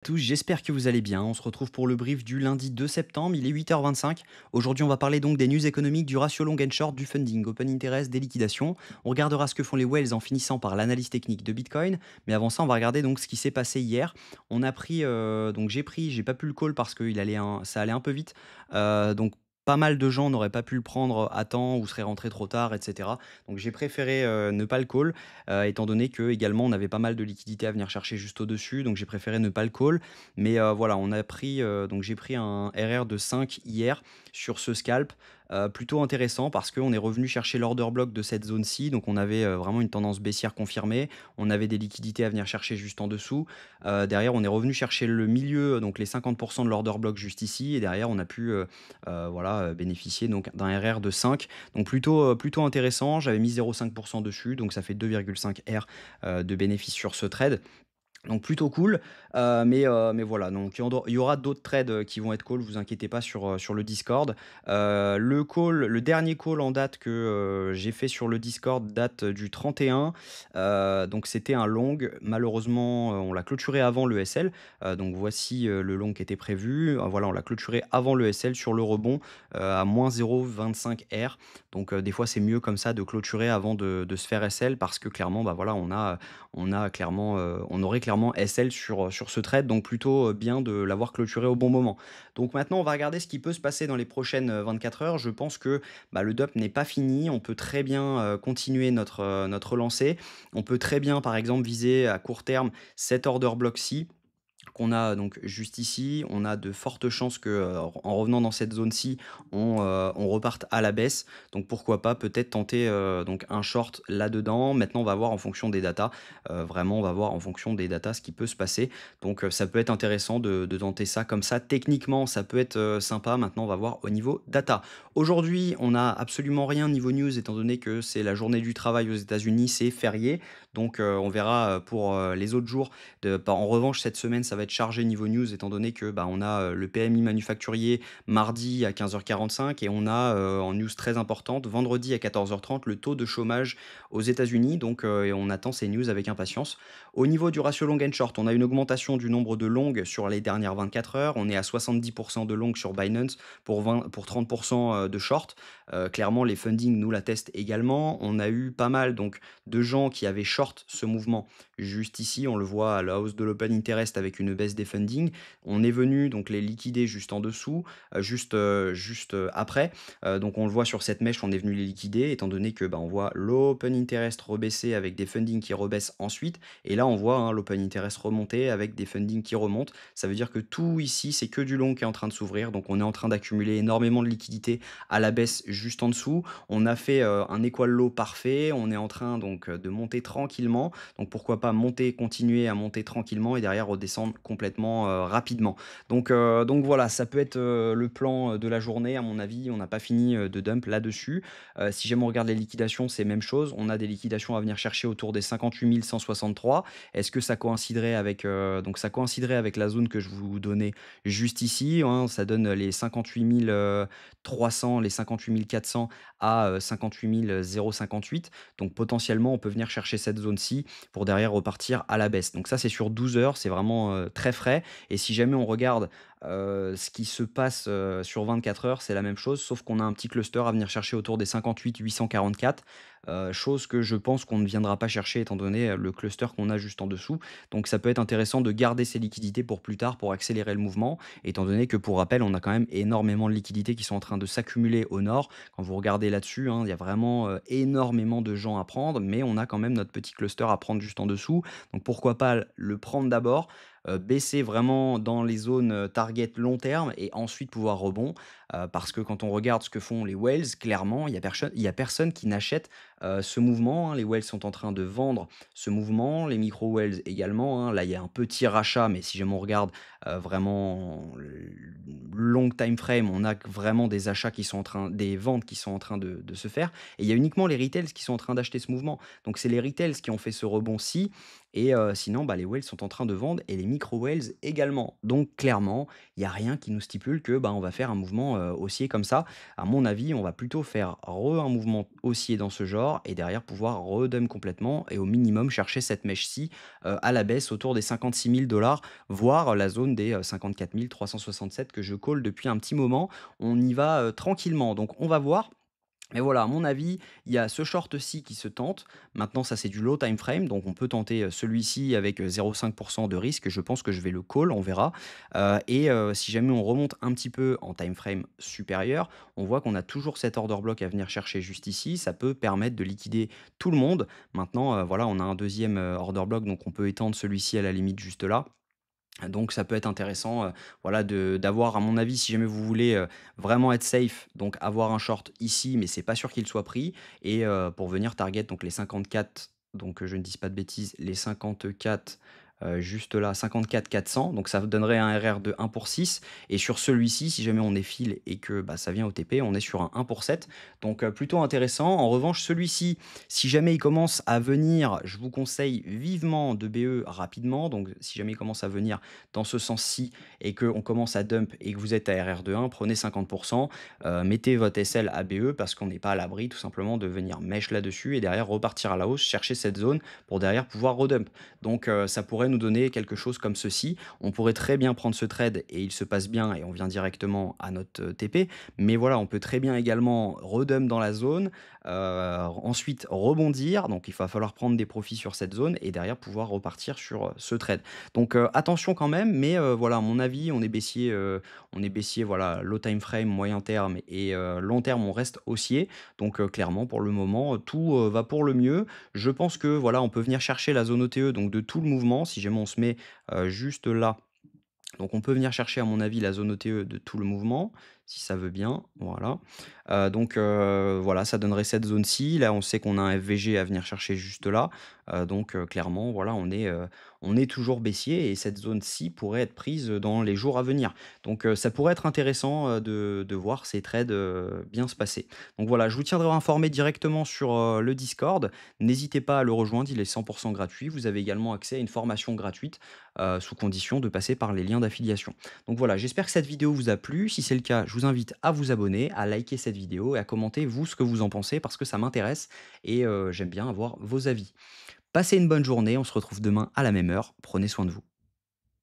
Tous, j'espère que vous allez bien. On se retrouve pour le brief du lundi 2 septembre, il est 8h25. Aujourd'hui, on va parler donc des news économiques, du ratio long and short, du funding, open interest, des liquidations. On regardera ce que font les whales en finissant par l'analyse technique de Bitcoin. Mais avant ça, on va regarder donc ce qui s'est passé hier. On a pris, donc j'ai pas pu le call parce que ça allait un peu vite. Donc pas mal de gens n'auraient pas pu le prendre à temps ou seraient rentrés trop tard, etc. Donc j'ai préféré ne pas le call. Étant donné que également on avait pas mal de liquidités à venir chercher juste au-dessus, donc j'ai préféré ne pas le call. Mais voilà, donc j'ai pris un RR de 5 hier sur ce scalp, plutôt intéressant parce qu'on est revenu chercher l'order block de cette zone-ci, donc on avait vraiment une tendance baissière confirmée, on avait des liquidités à venir chercher juste en dessous. Derrière, on est revenu chercher le milieu, donc les 50% de l'order block juste ici, et derrière, on a pu voilà, bénéficier donc d'un RR de 5. Donc plutôt intéressant, j'avais mis 0,5% dessus, donc ça fait 2,5 R de bénéfice sur ce trade. Donc plutôt cool, mais voilà, donc il y aura d'autres trades, qui vont être call, vous inquiétez pas sur le Discord. Le dernier call en date que, j'ai fait sur le Discord date du 31, donc c'était un long. Malheureusement, on l'a clôturé avant le SL, donc voici, le long qui était prévu. Voilà, on l'a clôturé avant le SL sur le rebond, à -0,25 R. Donc, des fois, c'est mieux comme ça de clôturer avant de se faire SL parce que clairement, bah, voilà, on aurait clairement SL sur ce trade, donc plutôt bien de l'avoir clôturé au bon moment. Donc maintenant, on va regarder ce qui peut se passer dans les prochaines 24 heures. Je pense que bah, le DUP n'est pas fini. On peut très bien continuer notre lancée. On peut très bien, par exemple, viser à court terme cet order block-ci qu'on a donc juste ici. On a de fortes chances que, en revenant dans cette zone-ci, on reparte à la baisse. Donc pourquoi pas peut-être tenter, donc un short là-dedans. Maintenant, on va voir en fonction des datas, vraiment, on va voir en fonction des datas ce qui peut se passer. Donc, ça peut être intéressant de tenter ça comme ça. Techniquement, ça peut être, sympa. Maintenant, on va voir au niveau data. Aujourd'hui, on n'a absolument rien niveau news étant donné que c'est la journée du travail aux États-Unis, c'est férié. Donc, on verra, pour, les autres jours. En revanche, cette semaine, ça va être chargé niveau news, étant donné que bah, on a le PMI manufacturier mardi à 15h45 et on a en news très importante vendredi à 14h30 le taux de chômage aux États-Unis. Donc, et on attend ces news avec impatience. Au niveau du ratio long and short, on a une augmentation du nombre de longues sur les dernières 24 heures. On est à 70% de longues sur Binance pour 30% de short. Clairement, les funding nous l'attestent également. On a eu pas mal donc de gens qui avaient short ce mouvement. Juste ici, on le voit à la hausse de l'open interest avec une baisse des funding. On est venu donc les liquider juste en dessous, après. Donc on le voit sur cette mèche, on est venu les liquider, étant donné que bah, on voit l'open interest rebaisser avec des funding qui rebaissent ensuite. Et là, on voit hein, l'open interest remonter avec des funding qui remontent. Ça veut dire que tout ici, c'est que du long qui est en train de s'ouvrir. Donc on est en train d'accumuler énormément de liquidités à la baisse juste en dessous. On a fait un equal low parfait. On est en train donc de monter tranquillement. Donc pourquoi pas monter, continuer à monter tranquillement et derrière redescendre complètement rapidement. Donc voilà, ça peut être le plan de la journée. À mon avis, on n'a pas fini de dump là-dessus. Si jamais on regarde les liquidations, c'est même chose. On a des liquidations à venir chercher autour des 58 163. Est-ce que ça coïnciderait avec donc ça coïnciderait avec la zone que je vous donnais juste ici, hein, ça donne les 58 300, les 58 400 à 58 058. Donc potentiellement, on peut venir chercher cette zone-ci pour derrière repartir à la baisse. Donc ça, c'est sur 12 heures, c'est vraiment très frais. Et si jamais on regarde ce qui se passe sur 24 heures, c'est la même chose, sauf qu'on a un petit cluster à venir chercher autour des 58 844, chose que je pense qu'on ne viendra pas chercher étant donné le cluster qu'on a juste en dessous. Donc ça peut être intéressant de garder ces liquidités pour plus tard, pour accélérer le mouvement, étant donné que pour rappel, on a quand même énormément de liquidités qui sont en train de s'accumuler au nord. Quand vous regardez là-dessus, hein, il y a vraiment énormément de gens à prendre, mais on a quand même notre petit cluster à prendre juste en dessous. Donc pourquoi pas le prendre d'abord, baisser vraiment dans les zones target long terme et ensuite pouvoir rebond. Parce que quand on regarde ce que font les whales, clairement, il y a personne qui n'achète ce mouvement, hein. Les whales sont en train de vendre ce mouvement, les micro whales également, hein. Là, il y a un petit rachat, mais si jamais on regarde vraiment long time frame, on a vraiment des achats qui sont en train, des ventes qui sont en train de se faire. Et il y a uniquement les retails qui sont en train d'acheter ce mouvement. Donc c'est les retails qui ont fait ce rebond-ci. et sinon, bah, les whales sont en train de vendre et les micro whales également. Donc clairement, il y a rien qui nous stipule que, bah, on va faire un mouvement, haussier comme ça. À mon avis, on va plutôt faire un mouvement haussier dans ce genre et derrière pouvoir redump complètement et au minimum chercher cette mèche-ci, à la baisse autour des 56 000 $, voire la zone des, 54 367 que je call depuis un petit moment. On y va, tranquillement, donc on va voir. Mais voilà, à mon avis, il y a ce short-ci qui se tente. Maintenant, ça, c'est du low time frame, donc on peut tenter celui-ci avec 0,5% de risque. Je pense que je vais le call, on verra. Si jamais on remonte un petit peu en time frame supérieur, on voit qu'on a toujours cet order block à venir chercher juste ici. Ça peut permettre de liquider tout le monde. Maintenant, voilà, on a un deuxième order block, donc on peut étendre celui-ci à la limite juste là. Donc ça peut être intéressant, voilà, d'avoir à mon avis, si jamais vous voulez, vraiment être safe, donc avoir un short ici, mais c'est pas sûr qu'il soit pris et pour venir target donc les 54, donc que je ne dise pas de bêtises, les 54, juste là, 54 400, donc ça vous donnerait un RR de 1 pour 6 et sur celui-ci, si jamais on est file et que, bah, ça vient au TP, on est sur un 1 pour 7, donc plutôt intéressant. En revanche, celui-ci, si jamais il commence à venir, je vous conseille vivement de BE rapidement, donc si jamais il commence à venir dans ce sens-ci et qu'on commence à dump et que vous êtes à RR de 1, prenez 50%, mettez votre SL à BE parce qu'on n'est pas à l'abri tout simplement de venir mèche là-dessus et derrière repartir à la hausse, chercher cette zone pour derrière pouvoir redump. Donc ça pourrait nous donner quelque chose comme ceci. On pourrait très bien prendre ce trade et il se passe bien et on vient directement à notre TP. Mais voilà, on peut très bien également redump dans la zone, ensuite rebondir. Donc il va falloir prendre des profits sur cette zone et derrière pouvoir repartir sur ce trade. Donc attention quand même, mais voilà, à mon avis, on est baissier, voilà, low time frame, moyen terme et long terme, on reste haussier. Donc clairement, pour le moment, tout va pour le mieux. Je pense que voilà, on peut venir chercher la zone OTE donc de tout le mouvement. Si jamais on se met juste là, donc on peut venir chercher à mon avis la zone OTE de tout le mouvement, si ça veut bien, voilà. Voilà, ça donnerait cette zone-ci. Là, on sait qu'on a un FVG à venir chercher juste là, clairement, voilà, on est toujours baissier et cette zone-ci pourrait être prise, dans les jours à venir. Donc ça pourrait être intéressant, de voir ces trades, bien se passer. Donc voilà, je vous tiendrai informé directement sur, le Discord. N'hésitez pas à le rejoindre, il est 100 gratuit. Vous avez également accès à une formation gratuite, sous condition de passer par les liens d'affiliation. Donc voilà, j'espère que cette vidéo vous a plu. Si c'est le cas, je vous invite à vous abonner, à liker cette vidéo et à commenter vous ce que vous en pensez parce que ça m'intéresse et j'aime bien avoir vos avis. Passez une bonne journée, on se retrouve demain à la même heure. Prenez soin de vous.